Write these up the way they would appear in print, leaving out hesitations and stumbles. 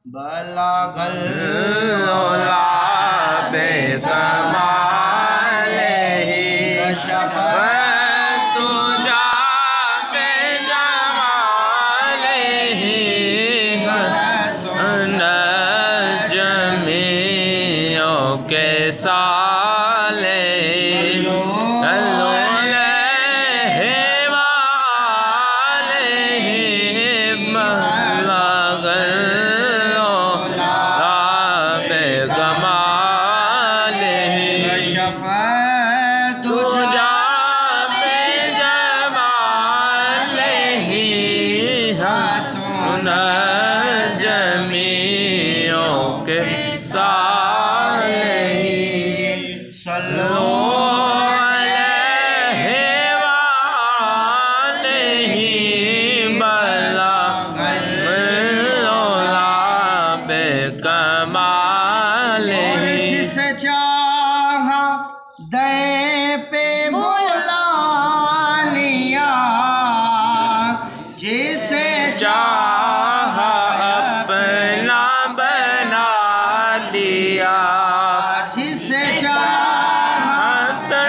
بلاغل بکمالہی کشفت بجمالہی حسن جمیع کے صالح جس چاہا دے پہ بلا لیا جسے چاہا اپنا بنا لیا جسے چاہا دے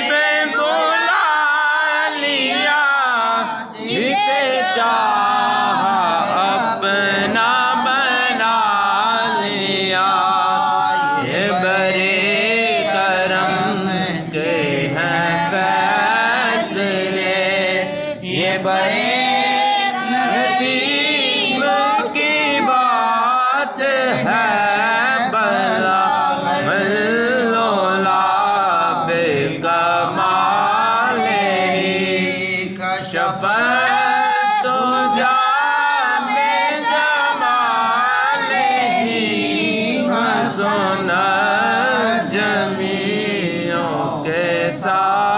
پہ بلا لیا جسے چاہا اپنا بنا لیا یہ بڑے کرم کے ہیں فیصلے یہ بڑے نصیب کی بات ہے بلاغل بکمالہی کشفت بجمالہی حسن جمیع کے ساتھ